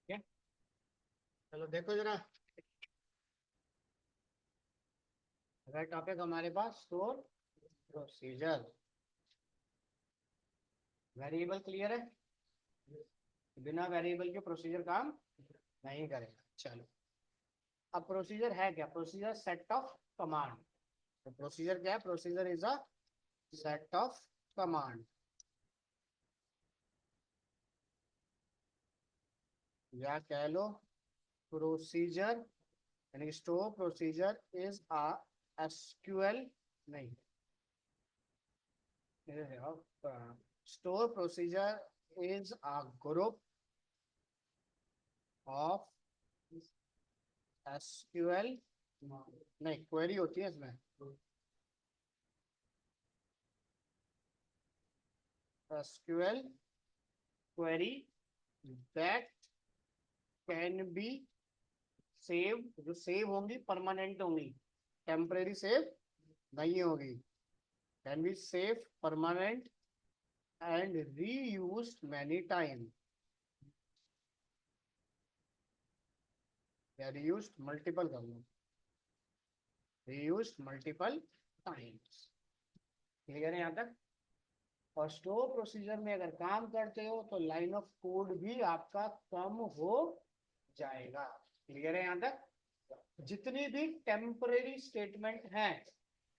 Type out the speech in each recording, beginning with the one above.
ठीक है। चलो देखो जरा, अगर टॉपिक हमारे पास स्टोर प्रोसीजर, वेरिएबल क्लियर है। बिना वेरिएबल के प्रोसीजर काम नहीं करेगा। चलो, अब प्रोसीजर है क्या? Procedure set of command. तो प्रोसीजर क्या है? Procedure is a set of command, या कह लो प्रोसीजर, यानी store procedure is a SQL, नहीं, store procedure is a group of SQL, नहीं क्वेरी होती है इसमें, SQL query that can be save, जो सेव होंगी परमानेंट होंगी, टेम्परेरी सेव नहीं होगी, can be save permanent and reused many time, या रीयूज्ड मल्टीपल कर लो, रीयूज्ड मल्टीपल टाइम्स। क्लियर है यहाँ तक? और स्टोर प्रोसीजर में अगर काम करते हो तो लाइन ऑफ कोड भी आपका कम हो जाएगा। क्लियर है यहाँ तक? जितनी भी टेम्परेरी स्टेटमेंट हैं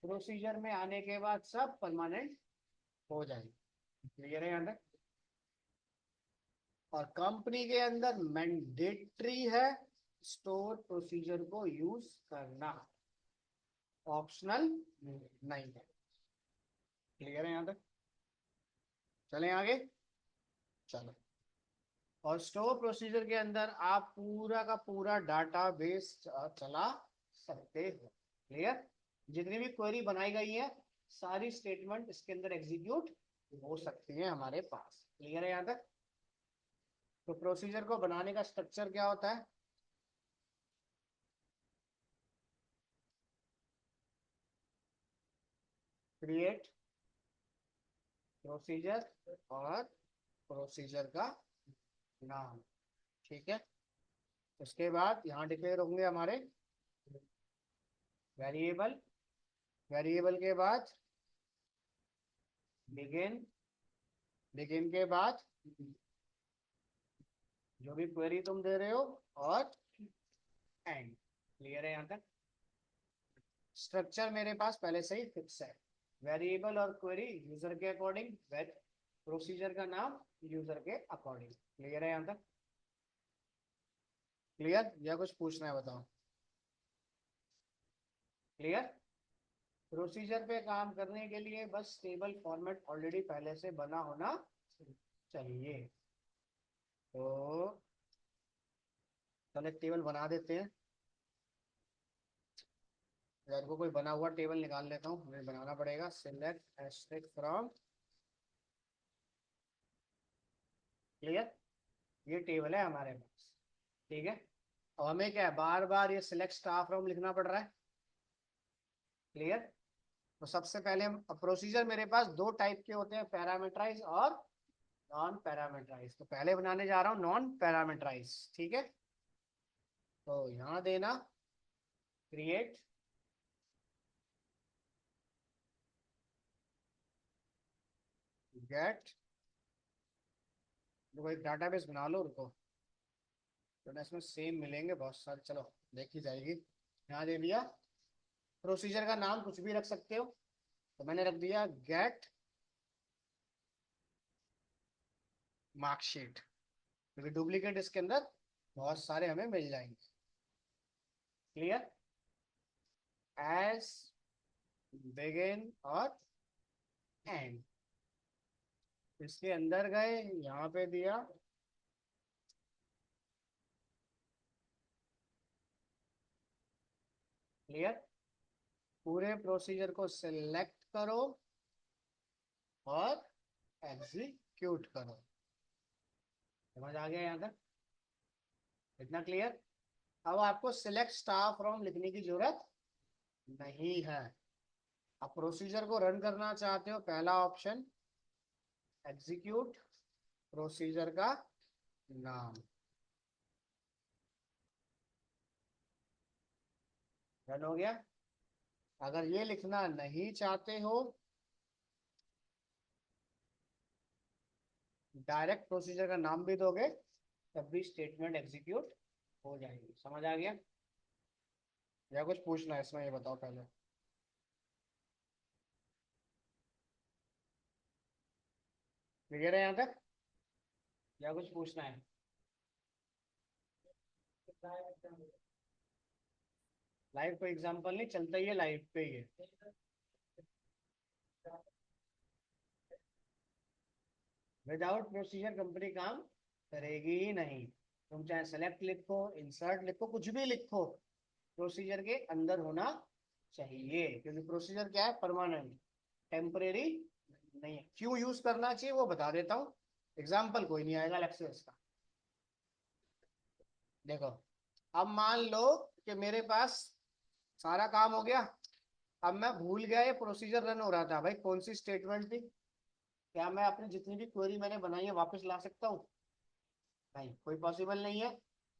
प्रोसीजर में आने के बाद सब परमानेंट हो जाएगी। क्लियर है यहाँ तक? और कंपनी के अंदर मैंडेटरी है स्टोर प्रोसीजर को यूज करना, ऑप्शनल नहीं है। क्लियर है यहाँ तक? चलें आगे। चलो, और स्टोर प्रोसीजर के अंदर आप पूरा का पूरा डाटाबेस चला सकते हो। क्लियर? जितनी भी क्वेरी बनाई गई है सारी स्टेटमेंट इसके अंदर एग्जीक्यूट हो सकती है हमारे पास। क्लियर है यहाँ तक? तो प्रोसीजर को बनाने का स्ट्रक्चर क्या होता है? क्रिएट प्रोसीजर और प्रोसीजर का नाम। ठीक है। उसके बाद यहाँ डिक्लेयर होंगे हमारे वेरिएबल, वेरिएबल के बाद बिगिन, बिगिन के बाद जो भी क्वेरी तुम दे रहे हो, और एंड। क्लियर है यहाँ तक? स्ट्रक्चर मेरे पास पहले से ही फिक्स है, वेरिएबल और क्वेरी यूजर के अकॉर्डिंग, प्रोसीजर का नाम यूजर के अकॉर्डिंग। क्लियर है यहाँ तक? क्लियर, या कुछ पूछना है बताओ? क्लियर? प्रोसीजर पे काम करने के लिए बस टेबल फॉर्मेट ऑलरेडी पहले से बना होना चाहिए। तो चलो एक टेबल बना देते हैं, यार को कोई बना हुआ टेबल निकाल लेता हूँ, मुझे बनाना पड़ेगा। सिलेक्ट एस्ट्रिक फ्रॉम, क्लियर, ये टेबल है हमारे पास। ठीक है। अब हमें क्या है, बार बार ये सिलेक्ट स्टार फ्रॉम लिखना पड़ रहा है। क्लियर? तो सबसे पहले हम, प्रोसीजर मेरे पास दो टाइप के होते हैं, पैरामीटराइज और नॉन पैरामीटराइज। तो पहले बनाने जा रहा हूँ नॉन पैरामीटराइज। ठीक है। तो यहाँ देना क्रिएट गेट, देखो एक डाटाबेस बना लो, रुको, तो इसमें सेम मिलेंगे बहुत सारे, चलो देखी जाएगी। यहाँ दे दिया, प्रोसीजर का नाम कुछ भी रख सकते हो, तो मैंने रख दिया गेट मार्कशीट, क्योंकि डुप्लीकेट इसके अंदर बहुत सारे हमें मिल जाएंगे। क्लियर? एस, बिगिन और एंड, इसके अंदर गए, यहाँ पे दिया क्लियर, पूरे प्रोसीजर को सिलेक्ट करो और एग्जीक्यूट करो। समझ आ गया यहाँ तक? इतना क्लियर? अब आपको सिलेक्ट स्टार फ्रॉम लिखने की जरूरत नहीं है। अब प्रोसीजर को रन करना चाहते हो, पहला ऑप्शन एग्जीक्यूट प्रोसीजर का नाम, रन हो गया। अगर ये लिखना नहीं चाहते हो, डायरेक्ट प्रोसीजर का नाम भी दोगे, तब भी स्टेटमेंट एग्जीक्यूट हो जाएगी। समझ आ गया? या कुछ पूछना है इसमें, ये बताओ पहले। क्लियर है यहाँ तक? या कुछ पूछना है? लाइव कोई एग्जांपल नहीं चलता, ही है लाइव पे ही है। विदाउट प्रोसीजर कंपनी काम करेगी ही नहीं। तुम चाहे सेलेक्ट लिखो, इंसर्ट लिखो, कुछ भी लिखो, प्रोसीजर के अंदर होना चाहिए, क्योंकि प्रोसीजर क्या है? परमानेंट, टेम्परेरी नहीं है। क्यों यूज करना चाहिए वो बता देता हूँ। एग्जाम्पल कोई नहीं आएगा अलग से इसका। देखो, अब मान लो कि मेरे पास सारा काम हो गया, अब मैं भूल गया ये प्रोसीजर रन हो रहा था। भाई कौन सी स्टेटमेंट थी? क्या मैं अपनी जितनी भी क्वेरी मैंने बनाई है वापस ला सकता हूँ? नहीं, कोई पॉसिबल नहीं है।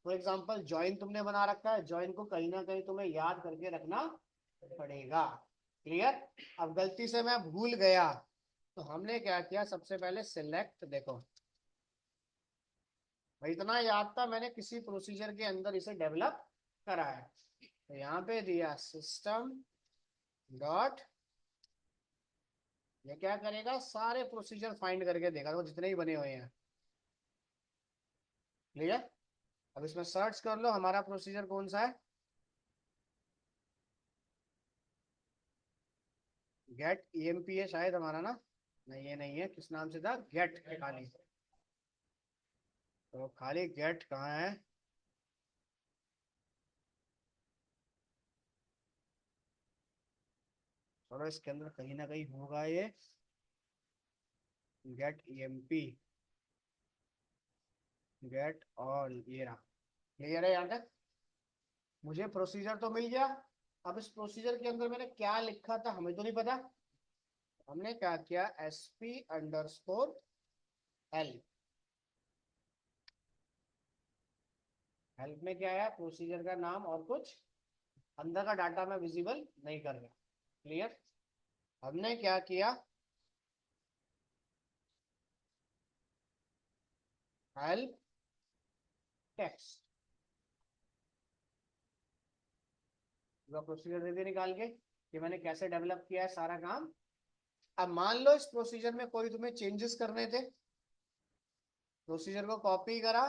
फॉर एग्जाम्पल ज्वाइन तुमने बना रखा है, ज्वाइन को कहीं ना कहीं तुम्हें याद करके रखना पड़ेगा। क्लियर? अब गलती से मैं भूल गया, तो हमने क्या किया, सबसे पहले सिलेक्ट, देखो भाई इतना याद था, मैंने किसी प्रोसीजर के अंदर इसे डेवलप करा है, तो यहाँ पे दिया सिस्टम डॉट, ये क्या करेगा, सारे प्रोसीजर फाइंड करके देगा वो जितने ही बने हुए हैं। क्लियर? अब इसमें सर्च कर लो हमारा प्रोसीजर कौन सा है। गेट ईएमपी है शायद हमारा ना। नहीं, ये नहीं है, किस नाम से था? गेट के खाली। तो खाली गेट कहाँ है? चलो इसके अंदर कहीं ना कहीं होगा ये, गेट ईएमपी, गेट ऑल, ये रहा। क्लियर है यहाँ तक? मुझे प्रोसीजर तो मिल गया। अब इस प्रोसीजर के अंदर मैंने क्या लिखा था हमें तो नहीं पता। हमने क्या किया, S P under score help. Help में क्या है? प्रोसीजर का नाम और कुछ अंदर का डाटा मैं विजिबल नहीं कर रहा। क्लियर? हमने क्या किया, हेल्प टेक्स्ट, पूरा प्रोसीजर दे दिया निकाल के कि मैंने कैसे डेवलप किया है सारा काम। अब मान लो इस प्रोसीजर में कोई तुम्हें चेंजेस करने थे, प्रोसीजर को कॉपी करा,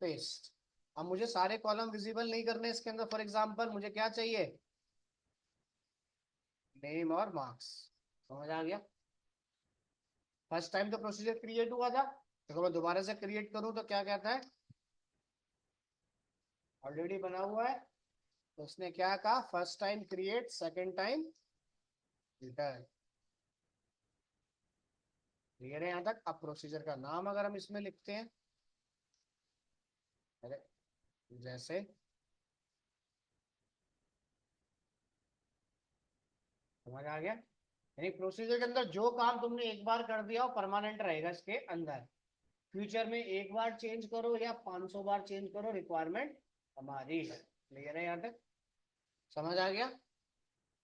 पेस्ट। अब मुझे सारे कॉलम विजिबल नहीं करने इसके अंदर। फॉर एग्जांपल मुझे क्या चाहिए, नेम और मार्क्स। समझ आ गया? फर्स्ट टाइम तो प्रोसीजर क्रिएट हुआ था, तो मैं दोबारा से क्रिएट करूं तो क्या कहता है, ऑलरेडी बना हुआ है। तो उसने क्या कहा, first time create, second time return. Clear है यहाँ तक? अब प्रोसीजर का नाम अगर हम इसमें लिखते हैं, अरे जैसे, समझ आ गया? यानी प्रोसीजर के अंदर जो काम तुमने एक बार कर दिया वो परमानेंट रहेगा इसके अंदर। फ्यूचर में एक बार चेंज करो या 500 बार चेंज करो, रिक्वायरमेंट हमारी है। क्लियर है यहाँ तक? समझ आ गया?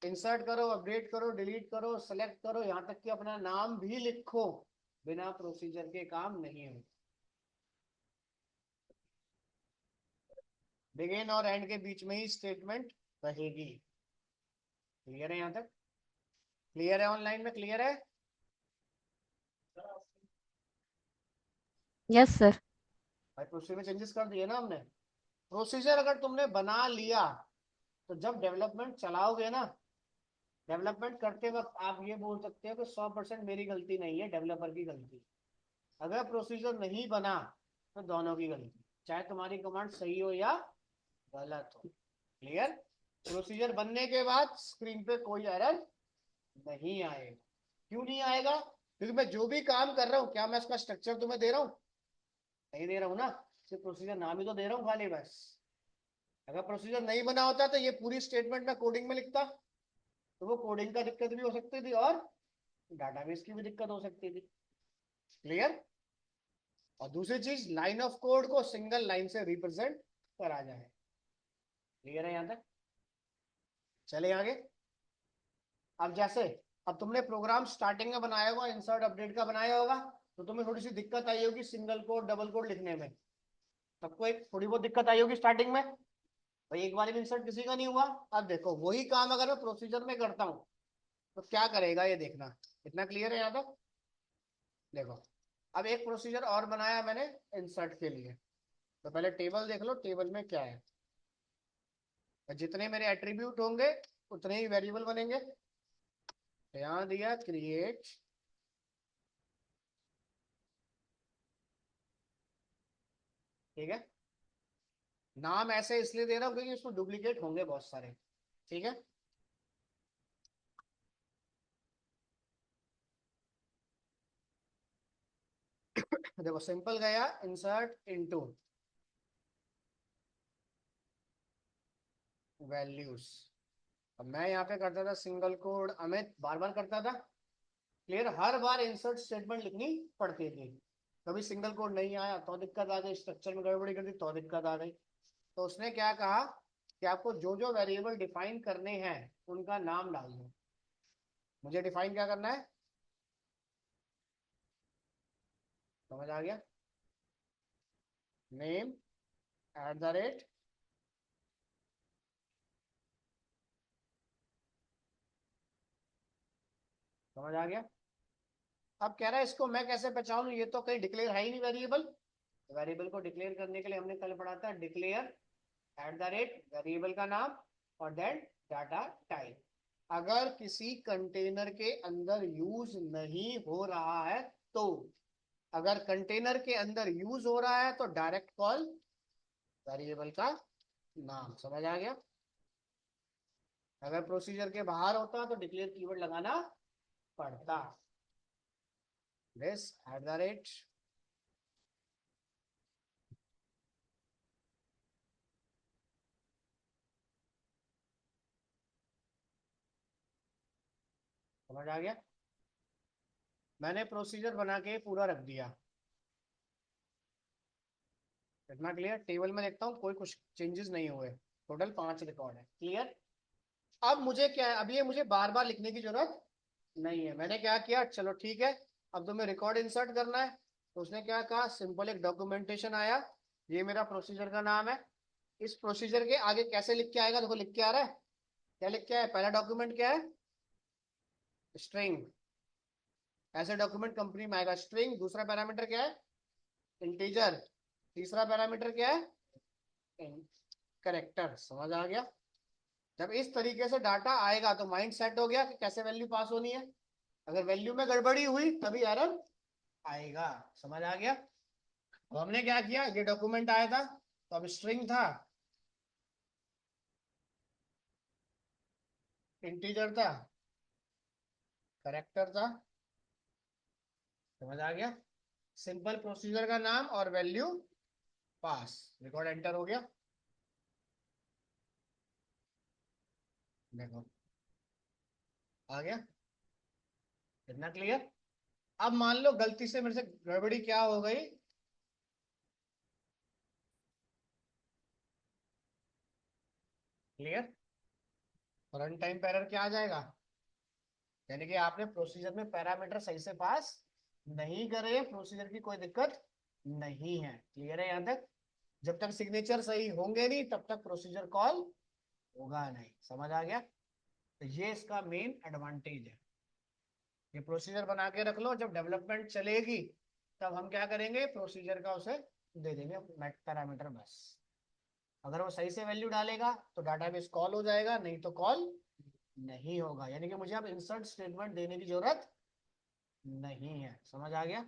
इंसर्ट करो, अपडेट करो, डिलीट करो, सेलेक्ट करो, यहाँ तक कि अपना नाम भी लिखो, बिना प्रोसीजर के काम नहीं हो। बिगिन और एंड के बीच में ही स्टेटमेंट रहेगी। क्लियर है यहाँ तक? क्लियर है? ऑनलाइन में क्लियर है? Yes sir. भाई प्रोसीजर में चेंजेस कर दिए ना हमने। प्रोसीजर अगर तुमने बना लिया, तो जब डेवलपमेंट चलाओगे ना, डेवलपमेंट करते वक्त आप ये बोल सकते हो कि 100% मेरी गलती नहीं है, डेवलपर की गलती। अगर प्रोसीजर नहीं बना, तो दोनों की गलती, चाहे तुम्हारी कमांड सही हो या गलत हो। क्लियर? प्रोसीजर बनने के बाद स्क्रीन पे कोई एरर नहीं आएगा। क्यों नहीं आएगा? क्योंकि मैं जो भी काम कर रहा हूँ, क्या मैं इसका स्ट्रक्चर तुम्हें दे रहा हूँ? नहीं दे रहा हूँ ना, सिर्फ प्रोसीजर नाम ही तो दे रहा हूँ खाली बस। अगर प्रोसीजर नहीं बना होता तो ये पूरी स्टेटमेंट मैं कोडिंग में लिखता, तो वो कोडिंग का दिक्कत भी हो सकती थी और डाटाबेस की भी दिक्कत हो सकती थी। क्लियर? और दूसरी चीज, लाइन ऑफ कोड को सिंगल लाइन से रिप्रेजेंट करा जाए। क्लियर है यहाँ तक? चले आगे। अब जैसे अब तुमने प्रोग्राम स्टार्टिंग में बनाया होगा, इंसर्ट अपडेट का बनाया होगा, तो तुम्हें थोड़ी सी दिक्कत आई होगी सिंगल कोड डबल कोड लिखने में। सबको एक थोड़ी बहुत दिक्कत आई होगी स्टार्टिंग में। भाई एक बार भी इंसर्ट किसी का नहीं हुआ। अब देखो वही काम अगर मैं प्रोसीजर में करता हूँ तो क्या करेगा ये देखना। इतना क्लियर है यहाँ तक? देखो अब एक प्रोसीजर और बनाया मैंने इंसर्ट के लिए। तो पहले टेबल देख लो, टेबल में क्या है। जितने मेरे एट्रीब्यूट होंगे उतने ही वेरिएबल बनेंगे। तो यहाँ दिया क्रिएट, ठीक है। नाम ऐसे इसलिए दे रहा हूँ क्योंकि इसमें डुप्लीकेट होंगे बहुत सारे, ठीक है। देखो सिंपल गया इंसर्ट इनटू वैल्यूज। अब मैं यहाँ पे करता था सिंगल कोड, अमित बार बार करता था। क्लियर, हर बार इंसर्ट स्टेटमेंट लिखनी पड़ती थी। कभी सिंगल कोड नहीं आया तो दिक्कत आ गई, स्ट्रक्चर में गड़बड़ी कर दी तो दिक्कत आ गई। तो उसने क्या कहा कि आपको जो जो वेरिएबल डिफाइन करने हैं उनका नाम डाल दो। मुझे डिफाइन क्या करना है, समझ आ गया? नेम एट द रेट, समझ आ गया? अब कह रहा है इसको मैं कैसे पहचानूं, ये तो कहीं डिक्लेयर है ही नहीं वेरिएबल। वेरिएबल को डिक्लेयर करने के लिए हमने कल पढ़ा था declare eight the rate variable का नाम और देन डाटा टाइप। अगर किसी कंटेनर के अंदर यूज नहीं हो रहा है तो, अगर कंटेनर के अंदर यूज हो रहा है तो डायरेक्ट कॉल वेरिएबल का नाम, समझ आ गया? अगर प्रोसीजर के बाहर होता तो डिक्लेयर कीवर्ड लगाना पड़ता। दिस एट द रेट, समझ आ गया? मैंने प्रोसीजर बना के पूरा रख दिया। इतना क्लियर? टेबल में देखता हूँ कोई कुछ चेंजेस नहीं हुए। टोटल 5 रिकॉर्ड है। क्लियर? अब मुझे क्या है, अब ये मुझे बार बार लिखने की जरूरत नहीं है। मैंने क्या किया, चलो ठीक है, अब तुम्हें रिकॉर्ड इंसर्ट करना है। तो उसने क्या कहा, सिंपल एक डॉक्यूमेंटेशन आया, ये मेरा प्रोसीजर का नाम है। इस प्रोसीजर के आगे कैसे लिख के आएगा, देखो लिख के आ रहा है। क्या लिख के आया, पहला डॉक्यूमेंट क्या है, स्ट्रिंग। ऐसे डॉक्यूमेंट कंपनी में आएगा स्ट्रिंग। दूसरा पैरामीटर क्या है, इंटीजर। तीसरा पैरामीटर क्या है, करेक्टर। समझ आ गया? जब इस तरीके से डाटा आएगा तो माइंड सेट हो गया कि कैसे वैल्यू पास होनी है। अगर वैल्यू में गड़बड़ी हुई तभी एरर आएगा। समझ आ गया? तो हमने क्या किया, ये डॉक्यूमेंट आया था तो अब स्ट्रिंग था, इंटीजर था, करेक्टर था। समझ आ गया? सिंपल प्रोसीजर का नाम और वैल्यू पास, रिकॉर्ड एंटर हो गया। देखो आ गया। इतना क्लियर? अब मान लो गलती से मेरे से गड़बड़ी क्या हो गई, क्लियर? रन टाइम पे एरर क्या आ जाएगा, यानी कि आपने प्रोसीजर में पैरामीटर सही से पास नहीं करे, प्रोसीजर की कोई दिक्कत नहीं है। क्लियर है यहाँ तक? जब तक सिग्नेचर सही होंगे नहीं तब तक प्रोसीजर कॉल होगा नहीं। समझ आ गया? तो ये इसका मेन एडवांटेज है। ये प्रोसीजर बना के रख लो, जब डेवलपमेंट चलेगी तब हम क्या करेंगे, प्रोसीजर का उसे दे देंगे पैरामीटर बस। अगर वो सही से वैल्यू डालेगा तो डाटाबेस कॉल हो जाएगा, नहीं तो कॉल नहीं होगा। यानी कि मुझे अब इंसर्ट स्टेटमेंट देने की जरूरत नहीं है। समझ आ गया?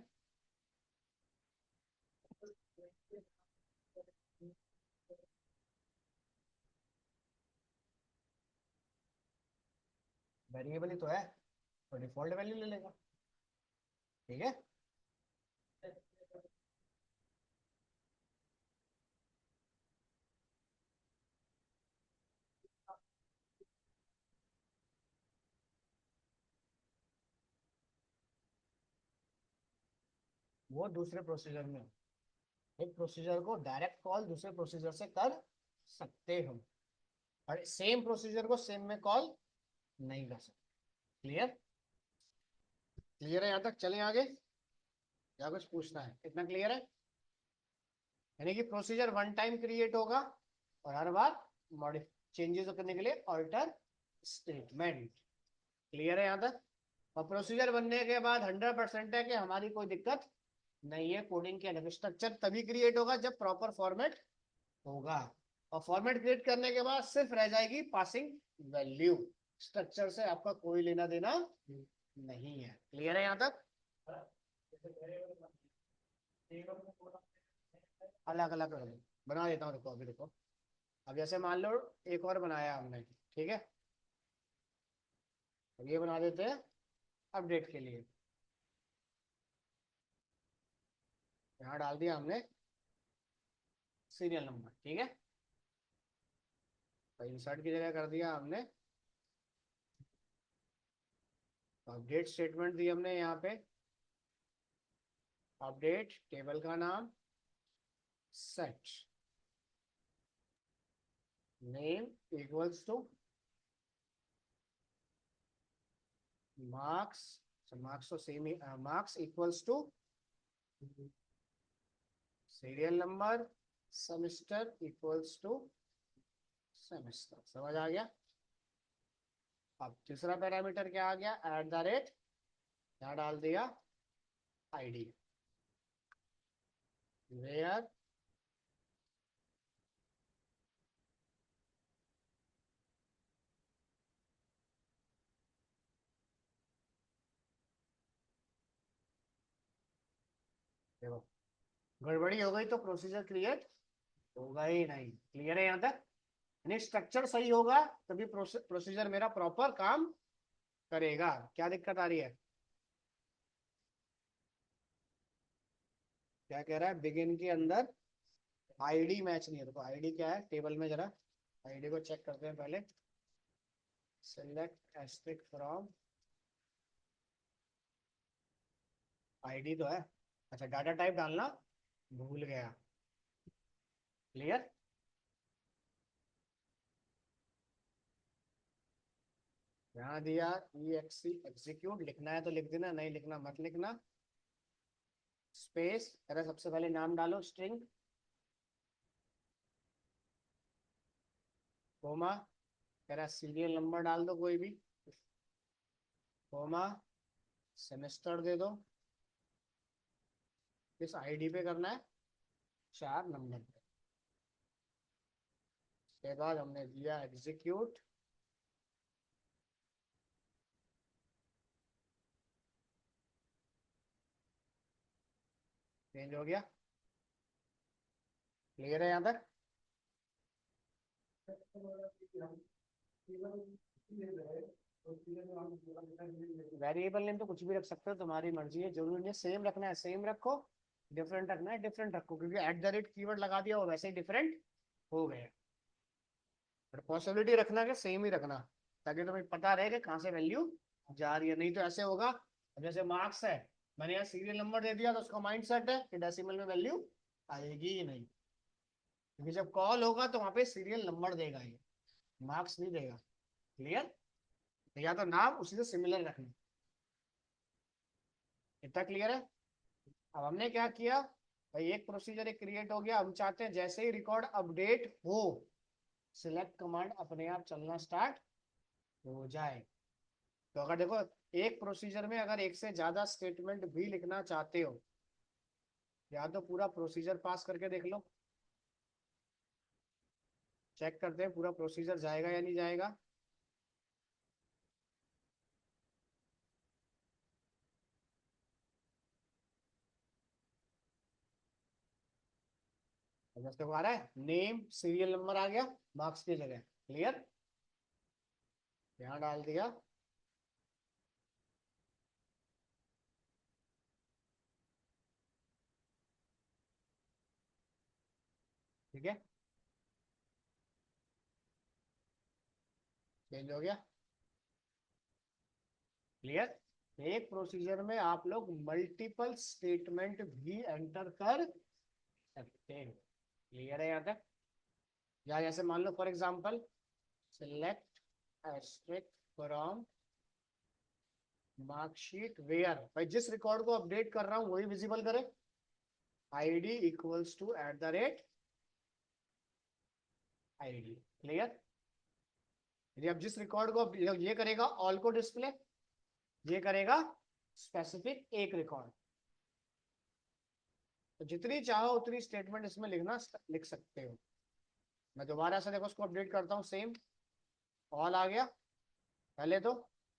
वेरिएबल ही तो है, तो डिफॉल्ट वैल्यू ले लेगा। ठीक है? वो दूसरे प्रोसीजर में, एक प्रोसीजर को डायरेक्ट कॉल दूसरे प्रोसीजर से कर सकते हो। और सेम प्रोसीजर को सेम में कॉल नहीं कर सकते। क्लियर? क्लियर है? यहां तक चलें आगे या कुछ पूछना है? इतना क्लियर है? यानी कि प्रोसीजर वन टाइम क्रिएट होगा और हर बार मॉडिफाई चेंजेस करने के लिए ऑल्टर स्टेटमेंट। क्लियर है यहां तक? और प्रोसीजर बनने के बाद 100% है कि हमारी कोई दिक्कत नहीं है। कोडिंग के अलग स्ट्रक्चर तभी क्रिएट होगा जब प्रॉपर फॉर्मेट होगा, और फॉर्मेट क्रिएट करने के बाद सिर्फ रह जाएगी पासिंग वैल्यू। स्ट्रक्चर से आपका कोई लेना देना नहीं है। क्लियर है यहां तक? अलग अलग बना देता हूँ, देखो अभी देखो। अब जैसे मान लो एक और बनाया हमने, ठीक है, अब ये बना देते हैं अपडेट के लिए। यहाँ डाल दिया हमने सीरियल नंबर, ठीक है। तो इंसर्ट की जगह कर दिया हमने अपडेट स्टेटमेंट, दी हमने यहाँ पे अपडेट टेबल का नाम set name equals to marks. Marks तो सेम ही, marks equals to serial number, semester equals to semester. समझ आ गया? अब तीसरा पैरामीटर क्या आ गया? एट द रेट, यहाँ डाल दिया आईडी, वेयर देखो गड़बड़ी हो गई तो प्रोसीजर क्रिएट होगा ही नहीं। क्लियर है यहाँ तक? यानी स्ट्रक्चर सही होगा तभी प्रोसीजर मेरा प्रॉपर काम करेगा। क्या दिक्कत आ रही है? क्या कह रहा है? बिगिन के अंदर आईडी मैच नहीं है। देखो आईडी क्या है टेबल में, जरा आईडी को चेक करते हैं पहले। सेलेक्ट एस्ट्रिक फ्रॉम आईडी तो है, अच्छा डाटा टाइप डालना भूल गया। क्लियर? यहाँ दिया ई एक्सी एग्जीक्यूट, लिखना है तो लिख देना, नहीं लिखना मत लिखना। स्पेस, अरे सबसे पहले नाम डालो स्ट्रिंग, कोमा, कह रहा सीरियल नंबर डाल दो कोई भी, कोमा, सेमेस्टर दे दो। किस आईडी पे करना है? 4 नंबर पे। उसके बाद हमने दिया एग्जीक्यूट, चेंज हो गया। क्लियर है यहाँ तक? वेरिएबल नेम तो कुछ भी रख सकते हो, तुम्हारी मर्जी है, जरूरी नहीं सेम रखना है सेम रखो, डिफरेंट रखना है डिफरेंट रखो, क्योंकि एट द रेट कीवर्ड लगा दिया वो वैसे ही डिफरेंट हो गए। पर पॉसिबिलिटी रखना कि सेम ही रखना, ताकि तुम्हें पता रहे कि कहाँ से वैल्यू जा रही है। नहीं तो ऐसे होगा, अब जैसे मार्क्स है, मैंने यहाँ सीरियल नंबर दे दिया तो उसका माइंड सेट है कि डेसिमल में वैल्यू आएगी ही नहीं, क्योंकि जब कॉल होगा तो वहां पे सीरियल नंबर देगा, ये मार्क्स नहीं देगा। क्लियर? या तो नाम उसी से सिमिलर रखना। इतना क्लियर है? अब हमने क्या किया भाई, एक प्रोसीजर एक क्रिएट हो गया। हम चाहते हैं जैसे ही रिकॉर्ड अपडेट हो, सिलेक्ट कमांड अपने आप चलना स्टार्ट हो जाए। तो अगर देखो एक प्रोसीजर में अगर एक से ज्यादा स्टेटमेंट भी लिखना चाहते हो, या तो पूरा प्रोसीजर पास करके देख लो, चेक करते हैं पूरा प्रोसीजर जाएगा या नहीं जाएगा। जैसे आ रहा है नेम सीरियल नंबर आ गया मार्क्स की जगह। क्लियर? यहाँ डाल दिया, ठीक है, चेंज हो गया। क्लियर? एक प्रोसीजर में आप लोग मल्टीपल स्टेटमेंट भी एंटर कर सकते हैं। क्लियर है यहाँ तक? या जैसे मान लो for example select asterisk from marksheet where, भाई जिस रिकॉर्ड को अपडेट कर रहा हूं वही विजिबल करे। ID equals to at the rate ID. Clear? यदि आप जिस रिकॉर्ड को ये करेगा ऑल को डिस्प्ले, ये करेगा स्पेसिफिक एक रिकॉर्ड। तो जितनी चाहो उतनी स्टेटमेंट इसमें लिख सकते हो। मैं दोबारा से देखो उसको अपडेट करता हूँ, सेम ऑल आ गया पहले तो,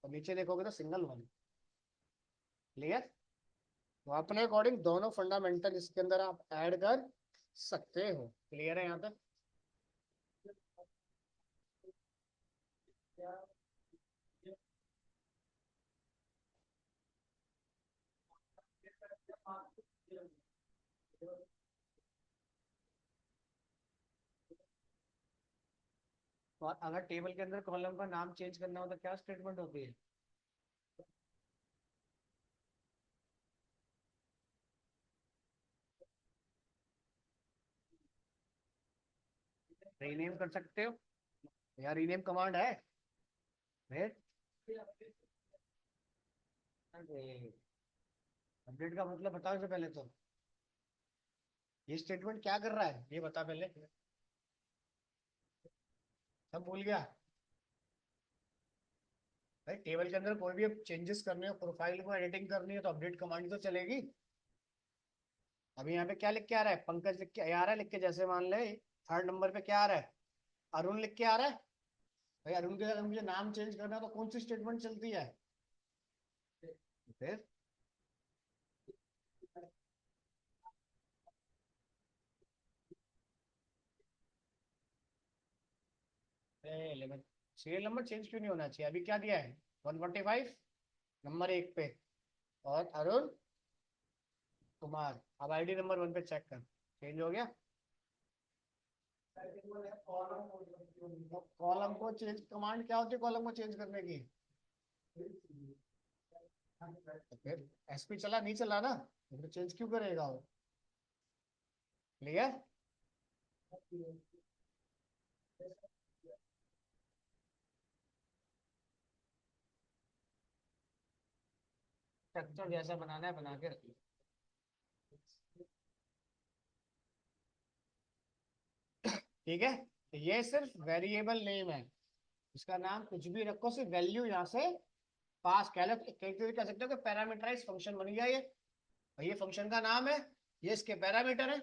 और नीचे देखोगे तो सिंगल वन। क्लियर? तो अपने अकॉर्डिंग दोनों फंडामेंटल इसके अंदर आप ऐड कर सकते हो। क्लियर है यहाँ तक? और अगर टेबल के अंदर कॉलम का नाम चेंज करना हो तो क्या स्टेटमेंट होती है? रीनेम कर सकते हो, या रीनेम कमांड है फिर। अपडेट का मतलब बताओ इससे पहले तो, ये स्टेटमेंट क्या कर रहा है ये बता पहले, सब भूल गया? भाई टेबल के अंदर कोई भी चेंजेस करने हो, प्रोफाइल को एडिटिंग करनी है तो अपडेट कमांड तो चलेगी। अभी यहाँ पे क्या लिख के आ रहा है? पंकज लिख के आ रहा है, लिख के जैसे मान ले थर्ड नंबर पे क्या आ रहा है? अरुण लिख के आ रहा है। भाई अरुण के अगर मुझे नाम चेंज करना है तो कौन सी स्टेटमेंट चलती है फिर? सीरियल नंबर चेंज क्यों नहीं होना चाहिए? अभी क्या दिया है? 145 नंबर एक पे, और अरुण कुमार। अब आईडी नंबर वन पे चेक कर, चेंज हो गया? कॉलम को चेंज, कमांड क्या होती है कॉलम को चेंज करने की? तो फिर एसपी चला नहीं चला ना, तो चेंज क्यों करेगा वो? क्लियर? स्ट्रक्चर जैसा बनाना है बना के रखिए। ठीक है, तो ये सिर्फ वेरिएबल नेम है, इसका नाम कुछ भी रखो, सिर्फ वैल्यू यहाँ से पास कह लो, कह सकते हो कि पैरामीटराइज फंक्शन बन गया ये। और ये फंक्शन का नाम है, ये इसके पैरामीटर है,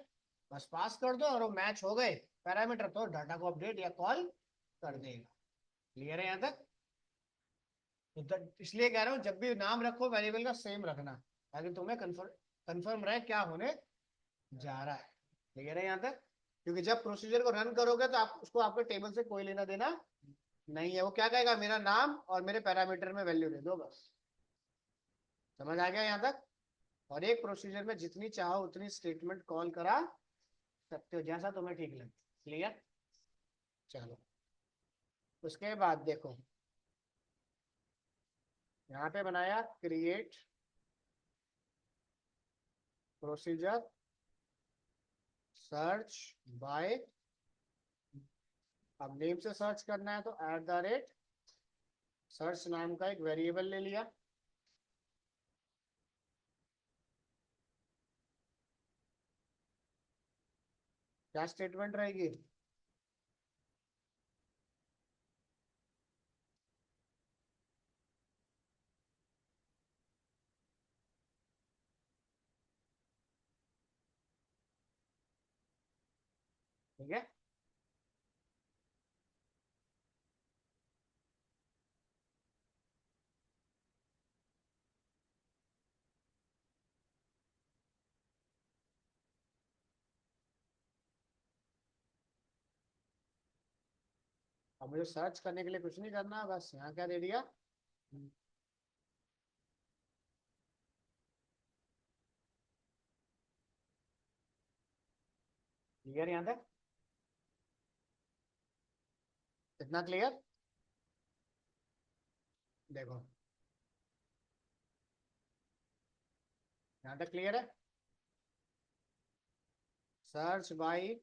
बस पास कर दो और वो मैच हो गए पैरामीटर, तो डाटा को अपडेट या कॉल कर देगा। क्लियर है यहाँ तक? तो इसलिए कह रहा हूँ जब भी नाम रखो वेरिएबल का सेम रखना, ताकि तुम्हें कंफर्म कंफर्म रहे क्या होने जा रहा है। क्लियर है यहाँ तक? क्योंकि जब प्रोसीजर को रन करोगे तो आप उसको, आपके टेबल से कोई लेना देना नहीं है। वो क्या कहेगा? मेरा नाम और मेरे पैरामीटर में वैल्यू दे दो बस। समझ आ गया यहाँ तक? और एक प्रोसीजर में जितनी चाहो उतनी स्टेटमेंट कॉल करा सकते हो, जैसा तुम्हें ठीक लगे। क्लियर? चलो, उसके बाद देखो यहाँ पे बनाया क्रिएट प्रोसीजर सर्च बाय, अब नेम से सर्च करना है तो एट द रेट सर्च नाम का एक वेरिएबल ले लिया। क्या स्टेटमेंट रहेगी? ठीक है, अब मुझे सर्च करने के लिए कुछ नहीं करना, बस यहाँ क्या दे दिया? क्लियर यहाँ तक? इतना क्लियर? देखो यहाँ तक क्लियर है? सर्च बाय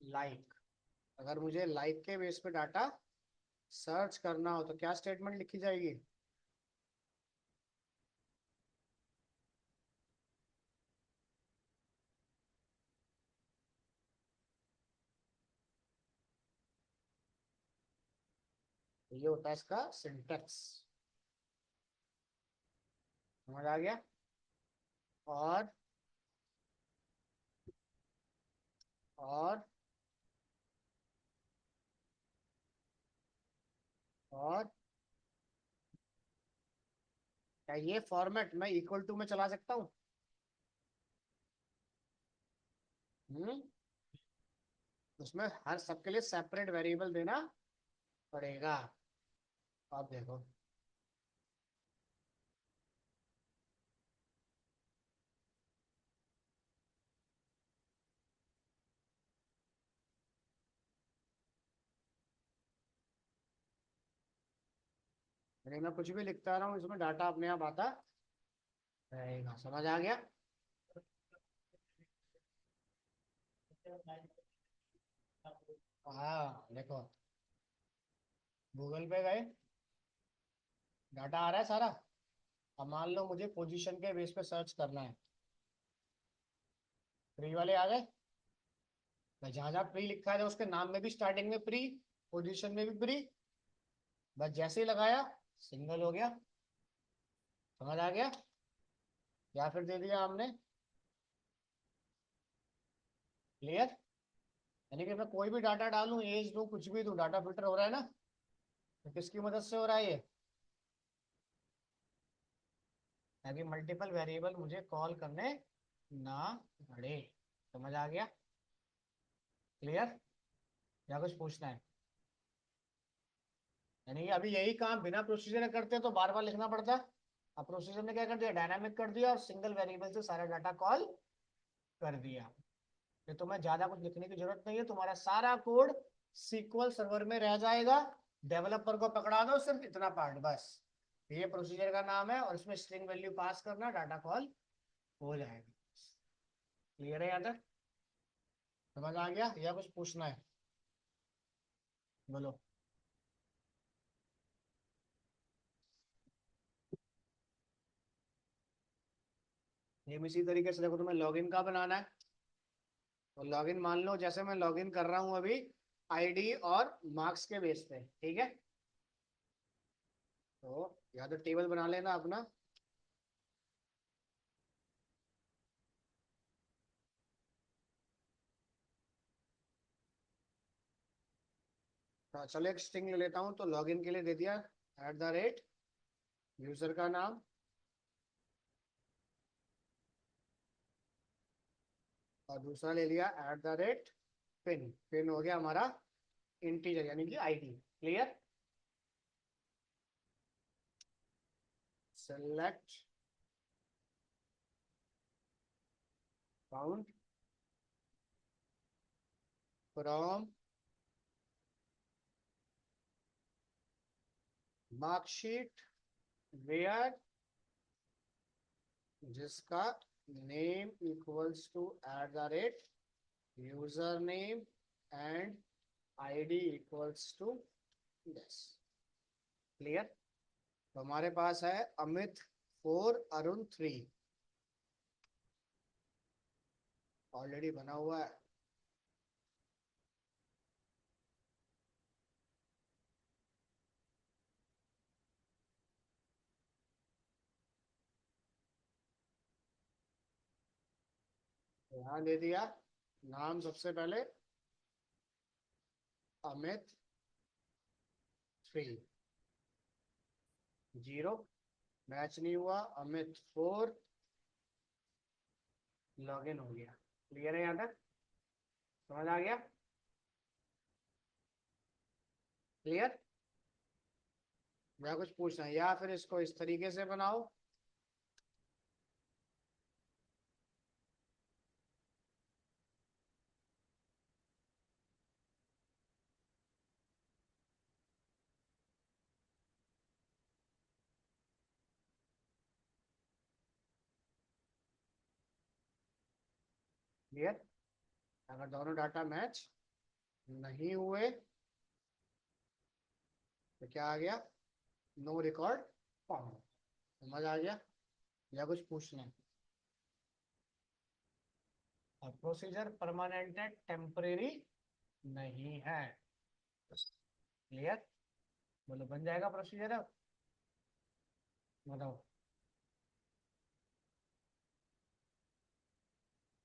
लाइक, अगर मुझे लाइक के बेस पे डाटा सर्च करना हो तो क्या स्टेटमेंट लिखी जाएगी? ये होता है इसका सिंटेक्स। समझ आ गया? और और और क्या ये फॉर्मेट मैं इक्वल टू में चला सकता हूँ? हम्म। उसमें हर सबके लिए सेपरेट वेरिएबल देना पड़ेगा। आप देखो। यानी मैं कुछ भी लिखता रहा हूँ इसमें डाटा अपने आप आता रहेगा। समझ आ गया? हाँ देखो, गूगल पे गए, डाटा आ रहा है सारा। अब मान लो मुझे पोजीशन के बेस पे सर्च करना है, प्री वाले आ गए। जहां जहां प्री लिखा है उसके नाम में भी स्टार्टिंग में प्री, पोजीशन में भी प्री। बस जैसे ही लगाया सिंगल हो गया। समझ आ गया? या फिर दे दिया हमने। क्लियर? यानी कि मैं कोई भी डाटा डालूं, एज दूं, कुछ भी दूं, डाटा फिल्टर हो रहा है ना। तो किसकी मदद से हो रहा है ये? ताकि मल्टीपल वेरिएबल मुझे कॉल करने ना पड़े। समझ आ गया? क्लियर? या कुछ पूछना है? यानी कि अभी यही काम बिना प्रोसीजर करते तो बार बार लिखना पड़ता। अब प्रोसीजर ने क्या कर दिया, डायनामिक कर दिया और सिंगल वेरिएबल से सारा डाटा कॉल कर दिया। ये तुम्हें ज्यादा कुछ लिखने की जरूरत नहीं है, तुम्हारा सारा कोड सीक्वल सर्वर में रह जाएगा। डेवलपर को पकड़ा दो सिर्फ इतना पार्ट बस। ये प्रोसीजर का नाम है और इसमें स्ट्रिंग वैल्यू पास करना, डाटा कॉल हो जाएगा। क्लियर है यहाँ तक? समझ आ गया या कुछ पूछना है? बोलो। सेम इसी तरीके से देखो, तुम्हें लॉगिन का बनाना है। तो लॉगिन मान लो जैसे मैं लॉगिन कर रहा हूँ अभी, आईडी और मार्क्स के बेस पे, ठीक है। तो या तो टेबल बना लेना अपना। हाँ, चलो एक स्ट्रिंग ले लेता हूँ। तो लॉगिन के लिए दे दिया @ यूजर का नाम, और दूसरा ले लिया @पिन। पिन हो गया हमारा इंटीजर यानी कि ID. Clear? Select count from marksheet where, जिसका name equals to user name and ID equals to this. Clear? तो हमारे पास है अमित 4, अरुण 3 ऑलरेडी बना हुआ है। तो यहाँ दे दिया नाम सबसे पहले अमित 3, 0 मैच नहीं हुआ, अमित 4 लॉगिन हो गया। क्लियर है यहाँ तक? समझ आ गया? क्लियर? या कुछ पूछना है? या फिर इसको इस तरीके से बनाओ। क्लियर? अगर दोनों डाटा मैच नहीं हुए तो क्या आ गया, नो रिकॉर्ड फाउंड। समझ आ गया या कुछ पूछना है? अब प्रोसीजर परमानेंट है, टेम्परेरी नहीं है। क्लियर? बोलो बन जाएगा प्रोसीजर अब? बताओ।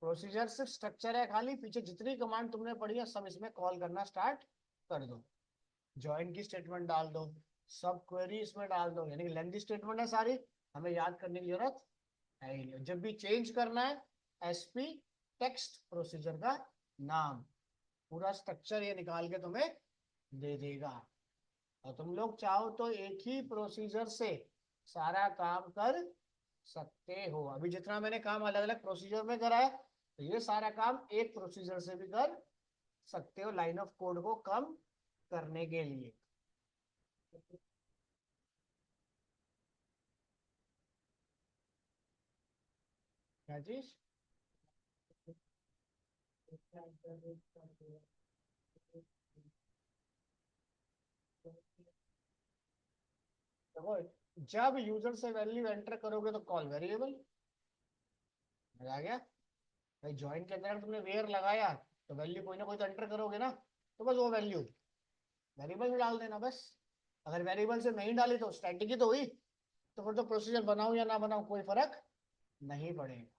प्रोसीजर सिर्फ स्ट्रक्चर है खाली, पीछे जितनी कमांड तुमने पढ़ी है सब इसमें कॉल करना स्टार्ट कर दो। ज्वाइन की स्टेटमेंट डाल दो, सब क्वेरी इसमें डाल दो, यानी कि लेंथी स्टेटमेंट है सारी, हमें याद करने की जरूरत है ही नहीं। जब भी चेंज करना है, एसपी टेक्स्ट प्रोसीजर का नाम, पूरा स्ट्रक्चर ये निकाल के तुम्हें दे देगा। और तुम लोग चाहो तो एक ही प्रोसीजर से सारा काम कर सकते हो। अभी जितना मैंने काम अलग अलग प्रोसीजर में करा है, तो ये सारा काम एक प्रोसीजर से भी कर सकते हो, लाइन ऑफ कोड को कम करने के लिए। क्या चीज? देखो, जब यूजर से वैल्यू एंटर करोगे तो कॉल वेरिएबल आ गया। भाई ज्वाइन के अंदर तुमने वेयर लगाया तो वैल्यू कोई ना कोई तो एंटर करोगे ना, तो बस वो वैल्यू वेरिएबल में डाल देना बस। अगर वेरिएबल से नहीं डाली तो स्टैटिक ही तो हुई, तो फिर तो प्रोसीजर बनाओ या ना बनाओ कोई फर्क नहीं पड़ेगा।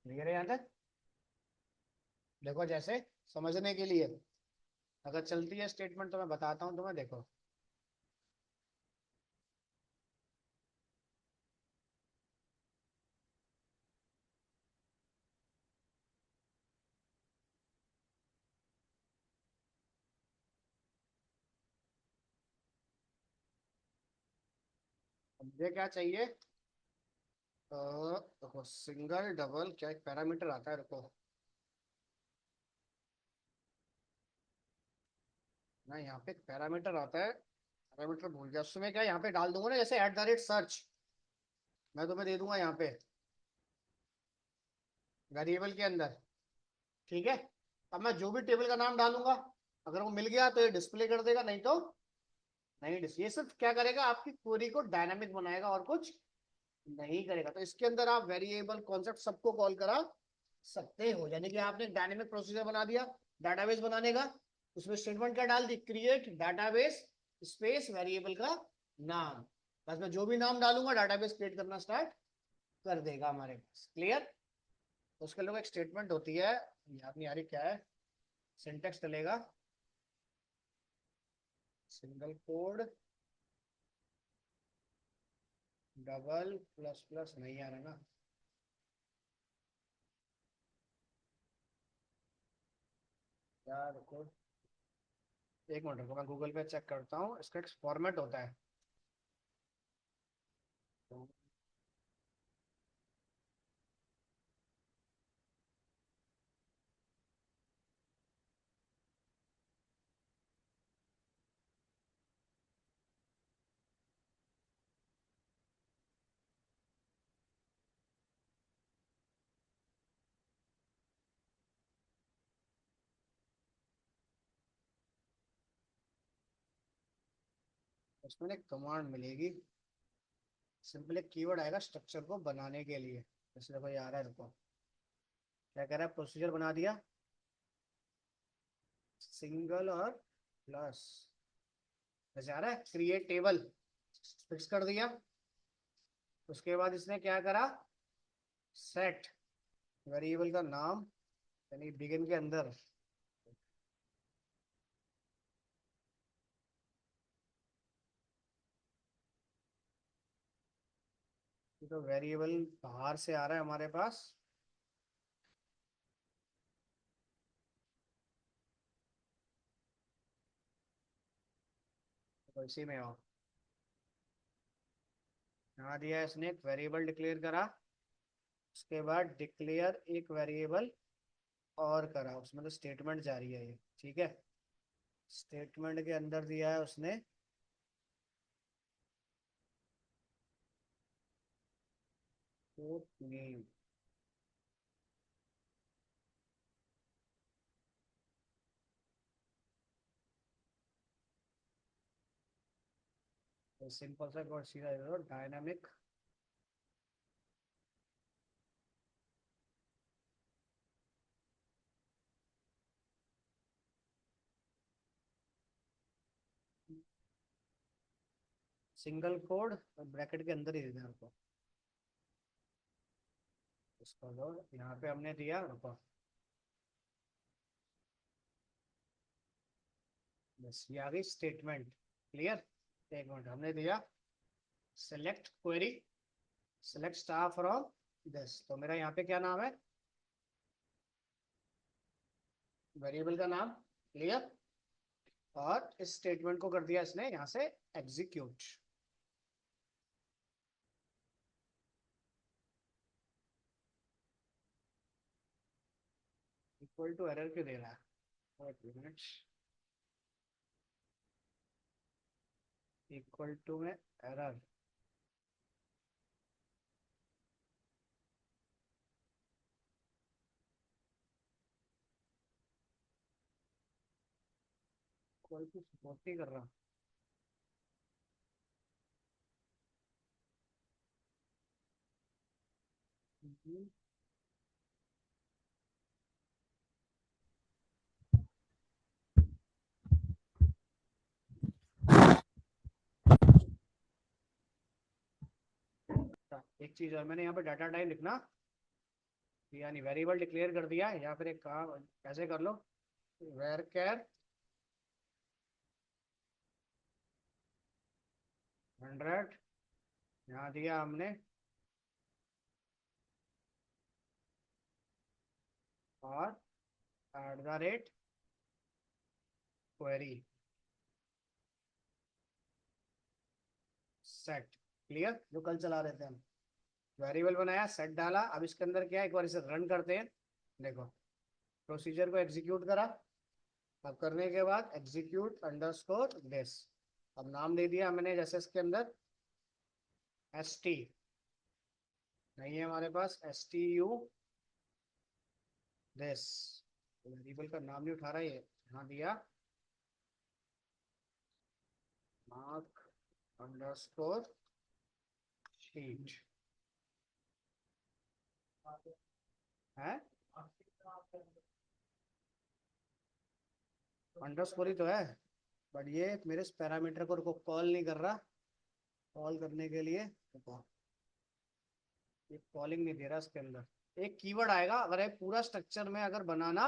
क्लियर है यहाँ तक? देखो जैसे समझने के लिए, अगर चलती है स्टेटमेंट तो मैं बताता हूँ तुम्हें, देखो। अब मुझे क्या चाहिए, देखो सिंगल डबल क्या एक पैरामीटर आता है, रुको ना, यहाँ पे एक पैरामीटर आता है, पैरामीटर भूल गया, उसमें क्या यहाँ पे डाल दूंगा ना, जैसे एट द रेट सर्च मैं तुम्हें दे दूंगा यहाँ पे वेरिएबल के अंदर। ठीक है? अब मैं जो भी टेबल का नाम डालूंगा, अगर वो मिल गया तो ये डिस्प्ले कर देगा, नहीं तो नहीं डिस्प्ले। ये सिर्फ क्या करेगा, आपकी क्वेरी को डायनामिक बनाएगा और कुछ नहीं करेगा। तो इसके अंदर आप वेरिएबल कॉन्सेप्ट सबको कॉल करा सकते हो, यानी कि आपने एक डायनेमिक प्रोसीजर बना दिया डाटाबेस बनाने का। उसमें स्टेटमेंट क्या डाल दी, क्रिएट डाटाबेस स्पेस वेरिएबल का नाम। बस मैं जो भी नाम डालूंगा डाटाबेस क्रिएट करना स्टार्ट कर देगा हमारे पास। क्लियर? तो उसके लिए एक स्टेटमेंट होती है, याद नहीं आ रही क्या है, सिंटेक्स चलेगा, single code double plus plus, नहीं आ रहा ना यार, रुको एक मिनट रुको, मैं गूगल पे चेक करता हूँ, इसका एक फॉर्मेट होता है। तो उसमें एक कमांड मिलेगी, सिंपल एक कीवर्ड आएगा स्ट्रक्चर को बनाने के लिए। जैसे देखो ये आ रहा है, रुको क्या कह रहा है, प्रोसीजर बना दिया सिंगल और प्लस, जैसे आ रहा है क्रिएट टेबल फिक्स कर दिया। उसके बाद इसने क्या करा, सेट वेरिएबल का नाम, यानी बिगिन के अंदर तो वेरिएबल बाहर से आ रहा है हमारे पास, तो इसी में आओ, यहाँ दिया है इसने एक वेरिएबल डिक्लेयर करा। उसके बाद डिक्लेयर एक वेरिएबल और करा, उसमें तो स्टेटमेंट जारी है ये। ठीक है? स्टेटमेंट के अंदर दिया है उसने कोड नेम, तो सिंपल सा कोड सीधा दे दो, डायनामिक सिंगल कोड ब्रैकेट के अंदर ही दे देना आपको। इसको दो, यहाँ पे हमने दिया, रुको, बस ये आ गई स्टेटमेंट। क्लियर। एक मिनट, हमने दिया select query, select star from this, तो मेरा यहाँ पे क्या नाम है, वेरिएबल का नाम। क्लियर। और इस स्टेटमेंट को कर दिया इसने यहाँ से एग्जीक्यूट। इक्वल टू एरर क्यों दे रहा है, एक मिनट, इक्वल टू में एरर, इक्वल टू सपोर्ट नहीं कर रहा। एक चीज और, मैंने यहाँ पे डाटा टाइप लिखना, यानी वेरिएबल डिक्लेयर कर दिया, या फिर एक काम ऐसे कर लो, वेर कैर 100, यहाँ दिया हमने, और eight the rate query set. Clear, जो कल चला रहे थे हम, वेरिएबल बनाया, सेट डाला, अब इसके अंदर क्या है, एक बार इसे रन करते हैं। देखो, प्रोसीजर को एग्जीक्यूट करा, अब करने के बाद एग्जीक्यूट अंडरस्कोर दिस, अब नाम दे दिया मैंने, जैसे इसके अंदर एस टी नहीं है हमारे पास, S T U this, variable का नाम नहीं उठा रहा है, यहाँ दिया मार्क अंडरस्कोर शीट है, अंडरस्कोर ही तो है, बट ये मेरे पैरामीटर को कॉल नहीं कर रहा। कॉल करने के लिए देखो, ये कॉलिंग नहीं दे रहा, इसके अंदर एक कीवर्ड आएगा, अगर ये पूरा स्ट्रक्चर में अगर बनाना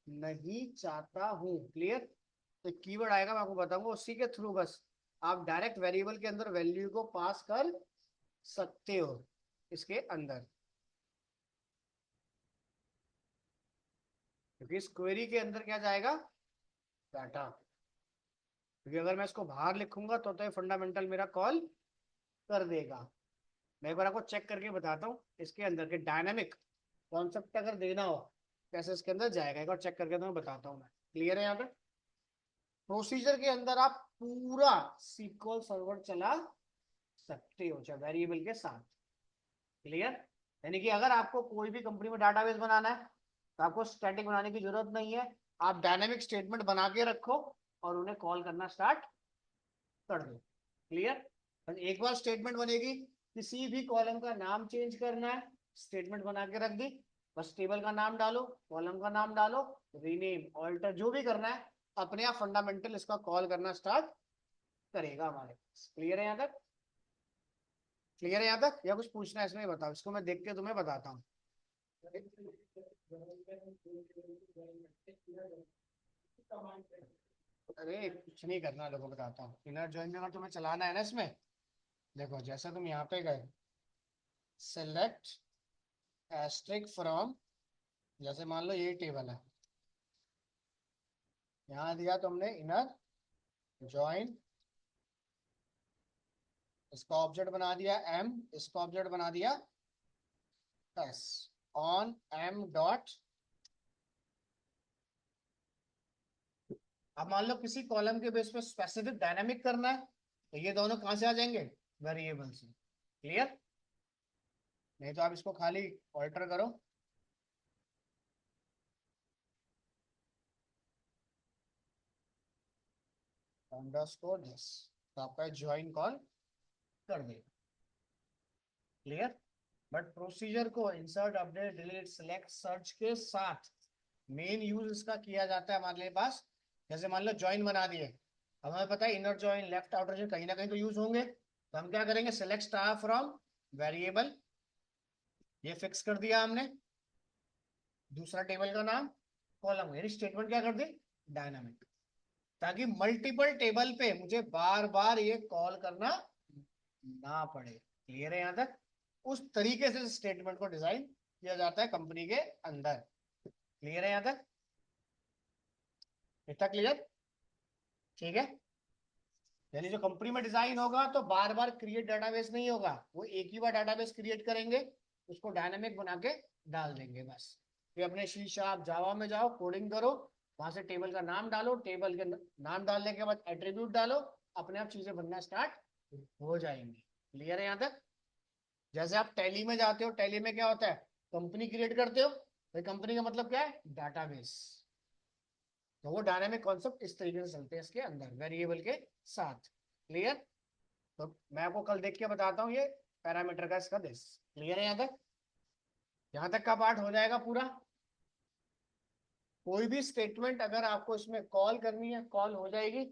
नहीं चाहता हूँ। क्लियर। तो कीवर्ड आएगा, मैं आपको बताऊंगा, उसी के थ्रू बस आप डायरेक्ट वेरिएबल के अंदर वैल्यू को पास कर सकते हो इसके अंदर, क्योंकि इस क्वेरी के अंदर क्या जाएगा, डाटा। क्योंकि अगर मैं इसको बाहर लिखूंगा तो ये फंडामेंटल मेरा कॉल कर देगा। मैं एक बार आपको चेक करके बताता हूँ, इसके अंदर के डायनामिक कॉन्सेप्ट अगर देना हो कैसे इसके अंदर जाएगा, एक बार चेक करके तो मैं बताता हूँ मैं। क्लियर है। यहाँ पे प्रोसीजर के अंदर आप पूरा सीक्वल सर्वर चला सकते हो, चाहे वेरिएबल के साथ। क्लियर। यानी कि अगर आपको कोई भी कंपनी में डाटाबेस बनाना है तो आपको स्टैटिक बनाने की जरूरत नहीं है, आप डायनेमिक स्टेटमेंट बना के रखो और उन्हें कॉल करना स्टार्ट कर दो। क्लियर। एक बार स्टेटमेंट बनेगी, किसी भी कॉलम का नाम चेंज करना है, स्टेटमेंट बना के रख दी, बस टेबल का नाम डालो, कॉलम का नाम डालो, रीनेम ऑल्टर जो भी करना है, अपने आप फंडामेंटल इसका कॉल करना स्टार्ट करेगा हमारे पास। क्लियर है यहाँ तक, क्लियर है यहाँ तक, या कुछ पूछना है इसमें बताओ, इसको मैं देख के तुम्हें बताता हूँ। अरे कुछ नहीं करना, लोगों को बताता हूँ, इनर जॉइन में अगर तुम्हें चलाना है ना इसमें, देखो जैसे तुम यहाँ पे गए, सेलेक्ट एस्ट्रिक फ्रॉम, जैसे मान लो ये टेबल है, यहाँ दिया तुमने इनर जॉइन, इसका ऑब्जेक्ट बना दिया एम, इसका ऑब्जेक्ट बना दिया एस, ऑन एम डॉट। अब मान लो किसी कॉलम के बेस पे स्पेसिफिक डायनामिक करना है, तो ये दोनों कहाँ से आ जाएंगे, वेरिएबल से। क्लियर। नहीं तो आप इसको खाली ऑल्टर करो, अंडरस्कोर दिस, तो आपका ज्वाइन कॉल कर देगा। क्लियर। बट प्रोसीजर को insert, update, delete, select, search के साथ मेन यूज इसका किया जाता है हमारे पास। जैसे मान लो ज्वाइन बना दिए, अब हमें पता है inner join, left outer join कहीं ना कहीं तो यूज होंगे, तो हम क्या करेंगे, सिलेक्ट स्टार फ्रॉम वेरिएबल, ये फिक्स कर दिया हमने। दूसरा टेबल का नाम कॉलम, यानी स्टेटमेंट क्या कर दी, डायनामिक, ताकि मल्टीपल टेबल पे मुझे बार बार ये कॉल करना ना पड़े। क्लियर है यहाँ तक। उस तरीके से स्टेटमेंट को डिजाइन किया जाता है कंपनी के अंदर। क्लियर है यहाँ तक, इतना क्लियर। ठीक है, यानी जो कंपनी में डिजाइन होगा तो बार बार क्रिएट डाटाबेस नहीं होगा, वो एक ही बार डाटाबेस क्रिएट करेंगे, उसको डायनामिक बना के डाल देंगे बस। फिर अपने सी शार्प जावा में जाओ, कोडिंग करो, वहां से टेबल का नाम डालो, टेबल के नाम डालने के बाद एट्रीब्यूट डालो, अपने आप चीजें बनना स्टार्ट हो जाएंगी। क्लियर है यहाँ तक। जैसे आप टैली में जाते हो, टैली में क्या होता है, कंपनी क्रिएट करते हो, भाई कंपनी का मतलब क्या है, डाटाबेस। तो वो डायनामिक कॉन्सेप्ट इस तरीके से चलते हैं इसके अंदर, वेरिएबल के साथ। क्लियर। तो मैं आपको कल देख के बताता हूँ ये पैरामीटर का इसका दिस। क्लियर है यहाँ तक, यहाँ तक का पार्ट हो जाएगा पूरा। कोई भी स्टेटमेंट अगर आपको इसमें कॉल करनी है, कॉल हो जाएगी।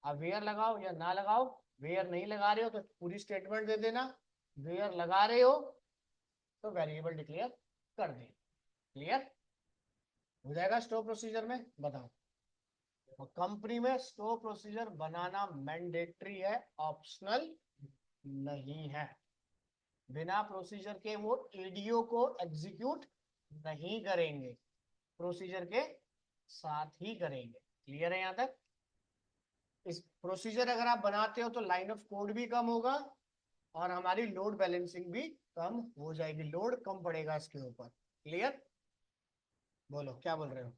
आप वेयर लगाओ या ना लगाओ, वेयर नहीं लगा रहे हो तो पूरी स्टेटमेंट दे देना, वेयर लगा रहे हो तो वेरिएबल डिक्लेयर कर दे। क्लियर हो जाएगा। स्टोर प्रोसीजर में बताओ, कंपनी में स्टोर प्रोसीजर बनाना मैंडेटरी है, ऑप्शनल नहीं है। बिना प्रोसीजर के वो ईडीओ को एग्जीक्यूट नहीं करेंगे, प्रोसीजर के साथ ही करेंगे। क्लियर है यहां तक। इस प्रोसीजर अगर आप बनाते हो तो लाइन ऑफ कोड भी कम होगा और हमारी लोड बैलेंसिंग भी कम हो जाएगी, लोड कम पड़ेगा इसके ऊपर। क्लियर। बोलो क्या बोल रहे हो,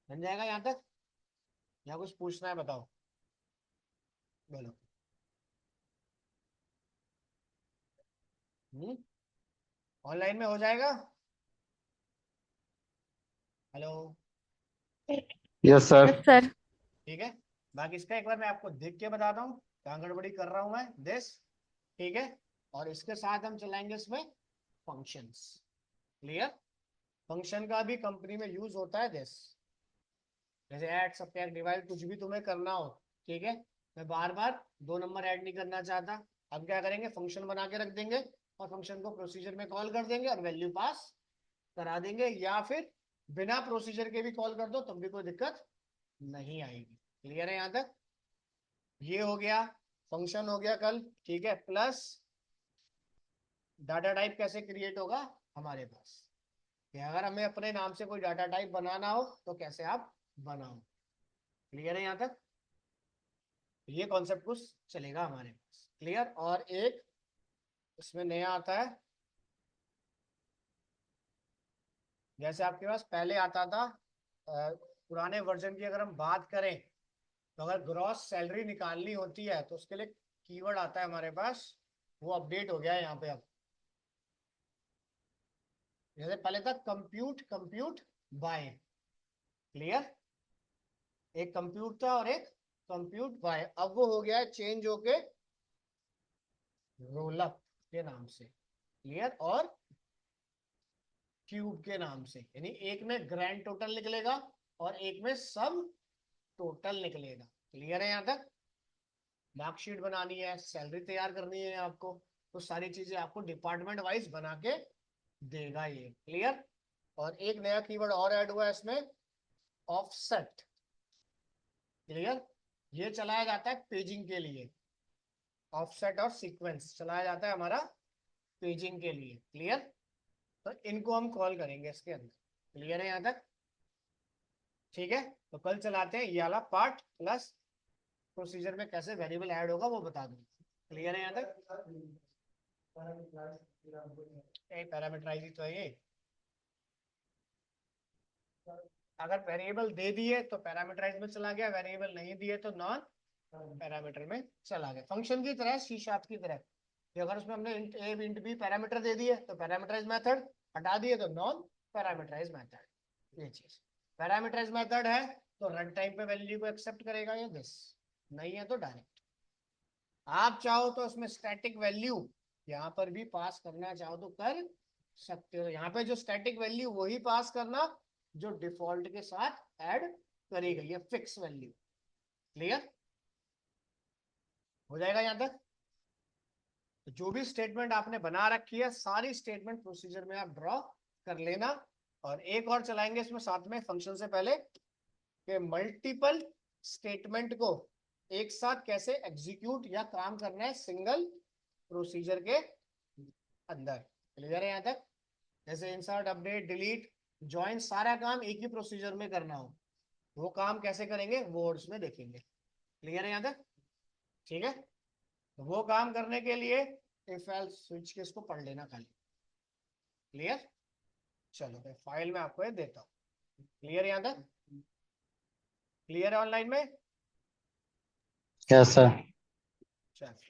बन जाएगा यहां तक या कुछ पूछना है बताओ, बोलो। ऑनलाइन में हो जाएगा। Hello. Yes sir. Yes sir. ठीक है, बाकी इसका एक बार मैं आपको देख के बताता हूँ कहाँ गड़बड़ी कर रहा हूं मैं, दिस। ठीक है, और इसके साथ हम चलाएंगे इसमें फंक्शंस। क्लियर। फंक्शन का भी कंपनी में यूज होता है दिस, जैसे ऐड, सब्ट्रैक्ट, डिवाइड, कुछ भी तुम्हें करना हो। ठीक है, मैं बार बार दो नंबर ऐड नहीं करना चाहता। अब क्या करेंगे, फंक्शन बना के रख देंगे और फंक्शन को प्रोसीजर में कॉल कर देंगे और वैल्यू पास करा देंगे, या फिर बिना प्रोसीजर के भी कॉल कर दो तब भी कोई दिक्कत नहीं आएगी। क्लियर है यहाँ तक। ये हो गया, फंक्शन हो गया कल। ठीक है, प्लस डाटा टाइप कैसे क्रिएट होगा हमारे पास, कि अगर हमें अपने नाम से कोई डाटा टाइप बनाना हो तो कैसे आप बनाओ। क्लियर है यहाँ तक, ये कॉन्सेप्ट कुछ चलेगा हमारे पास। क्लियर। और एक इसमें नया आता है, जैसे आपके पास पहले आता था, पुराने वर्जन की अगर हम बात करें तो अगर ग्रॉस सैलरी निकालनी होती है तो उसके लिए कीवर्ड आता है हमारे पास, वो अपडेट हो गया है यहाँ पे अब। जैसे पहले था कंप्यूट, कंप्यूट बाय। क्लियर, एक कंप्यूट था और एक कंप्यूट बाय, अब वो हो गया है चेंज होके रोलअप के नाम से। क्लियर, और क्यूब के नाम से, यानी एक में ग्रैंड टोटल निकलेगा और एक में सम टोटल निकलेगा। क्लियर है यहाँ तक। मार्कशीट बनानी है, सैलरी तैयार करनी है आपको, तो सारी चीजें आपको डिपार्टमेंट वाइज बना के देगा ये। क्लियर। और एक नया कीवर्ड और ऐड हुआ है इसमें, ऑफसेट। क्लियर, ये चलाया जाता है पेजिंग के लिए, ऑफसेट और सीक्वेंस चलाया जाता है हमारा पेजिंग के लिए। क्लियर, तो इनको हम कॉल करेंगे इसके अंदर। क्लियर है यहाँ तक। ठीक है, तो कल चलाते हैं ये वाला पार्ट, प्लस प्रोसीजर में कैसे वेरिएबल ऐड होगा वो बता दूंगा। क्लियर है यहाँ तक। पैरामीटराइज ही तो है ये, अगर वेरिएबल दे दिए तो पैरामीटराइज में चला गया, वेरिएबल नहीं दिए तो नॉन पैरामीटर में चला गया। फंक्शन की तरह, सी शार्प की तरह, कि अगर उसमें हमने इंट ए इंट बी पैरामीटर दे दिए तो पैरामीटराइज मेथड, हटा दिए तो नॉन पैरामीटराइज मेथड। ये चीज पैरामीटराइज मेथड है तो रन टाइम पे वैल्यू को एक्सेप्ट करेगा या दिस, नहीं है तो डायरेक्ट। आप चाहो तो इसमें स्टैटिक वैल्यू यहाँ पर भी पास करना चाहो तो कर सकते हो। यहाँ पे जो स्टैटिक वैल्यू वही पास करना जो डिफॉल्ट के साथ ऐड करी गई है, फिक्स वैल्यू। क्लियर हो जाएगा यहाँ तक? तो जो भी स्टेटमेंट आपने बना रखी है सारी स्टेटमेंट प्रोसीजर में आप ड्रॉ कर लेना। और एक और चलाएंगे इसमें साथ में फंक्शन से पहले कि मल्टीपल स्टेटमेंट को एक साथ कैसे एग्जीक्यूट या काम करना है सिंगल प्रोसीजर के अंदर। क्लियर है यहाँ तक? जैसे इंसर्ट, अपडेट, डिलीट, ज्वाइन, सारा काम एक ही प्रोसीजर में करना हो, वो काम कैसे करेंगे वो और उसमें देखेंगे। क्लियर है यहाँ तक? ठीक है, तो वो काम करने के लिए इफ एल्स स्विच केस को पढ़ लेना खाली। क्लियर? चलो मैं फाइल में आपको ये देता हूँ। क्लियर यहाँ तक? क्लियर है ऑनलाइन में? Yes sir. चलो